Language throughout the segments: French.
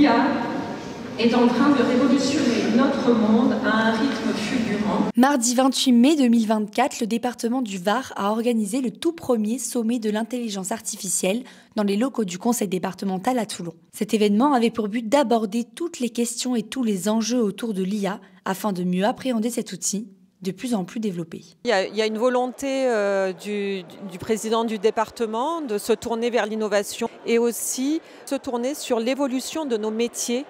l'IA est en train de révolutionner notre monde à un rythme fulgurant. Mardi 28 mai 2024, le département du Var a organisé le tout premier sommet de l'intelligence artificielle dans les locaux du conseil départemental à Toulon. Cet événement avait pour but d'aborder toutes les questions et tous les enjeux autour de l'IA afin de mieux appréhender cet outil de plus en plus développé. Il y a une volonté du président du département de se tourner vers l'innovation et aussi se tourner sur l'évolution de nos métiers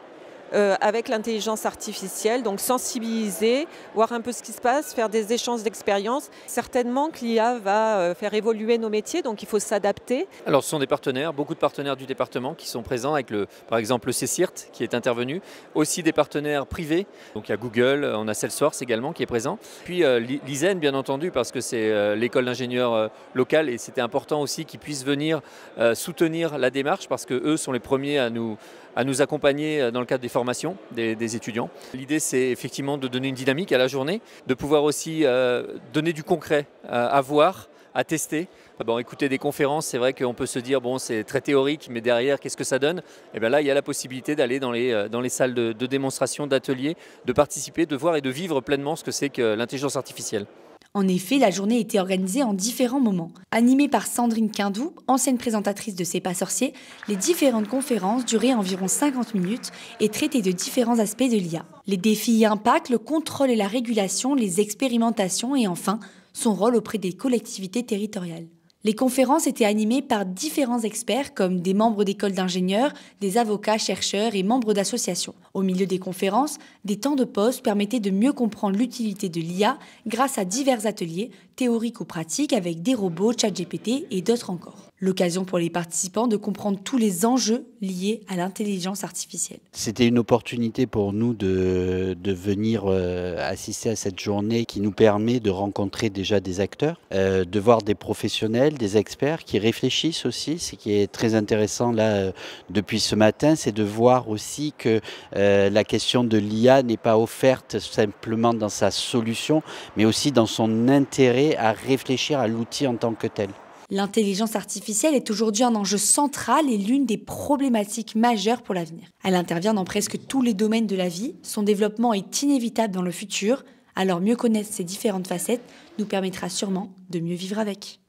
avec l'intelligence artificielle, donc sensibiliser, voir un peu ce qui se passe, faire des échanges d'expériences. Certainement que l'IA va faire évoluer nos métiers, donc il faut s'adapter. Alors ce sont des partenaires, beaucoup de partenaires du département qui sont présents avec par exemple le CCIRT qui est intervenu, aussi des partenaires privés, donc il y a Google, on a Salesforce également qui est présent, puis l'ISEN bien entendu parce que c'est l'école d'ingénieurs locale et c'était important aussi qu'ils puissent venir soutenir la démarche parce qu'eux sont les premiers à nous accompagner dans le cadre des formations des étudiants. L'idée, c'est effectivement de donner une dynamique à la journée, de pouvoir aussi donner du concret à voir, à tester. Bon, écouter des conférences, c'est vrai qu'on peut se dire bon, c'est très théorique, mais derrière, qu'est-ce que ça donne? Et bien là, il y a la possibilité d'aller dans les salles de démonstration, d'ateliers, de participer, de voir et de vivre pleinement ce que c'est que l'intelligence artificielle. En effet, la journée était organisée en différents moments. Animée par Sandrine Quindou, ancienne présentatrice de C'est pas sorcier, les différentes conférences duraient environ 50 minutes et traitaient de différents aspects de l'IA. Les défis y impactent, le contrôle et la régulation, les expérimentations et enfin, son rôle auprès des collectivités territoriales. Les conférences étaient animées par différents experts comme des membres d'écoles d'ingénieurs, des avocats, chercheurs et membres d'associations. Au milieu des conférences, des temps de pause permettaient de mieux comprendre l'utilité de l'IA grâce à divers ateliers, théoriques ou pratiques avec des robots, ChatGPT et d'autres encore. L'occasion pour les participants de comprendre tous les enjeux liés à l'intelligence artificielle. C'était une opportunité pour nous de venir assister à cette journée qui nous permet de rencontrer déjà des acteurs, de voir des professionnels, des experts qui réfléchissent aussi. Ce qui est très intéressant là depuis ce matin, c'est de voir aussi que la question de l'IA n'est pas offerte simplement dans sa solution, mais aussi dans son intérêt à réfléchir à l'outil en tant que tel. L'intelligence artificielle est aujourd'hui un enjeu central et l'une des problématiques majeures pour l'avenir. Elle intervient dans presque tous les domaines de la vie, son développement est inévitable dans le futur, alors mieux connaître ses différentes facettes nous permettra sûrement de mieux vivre avec.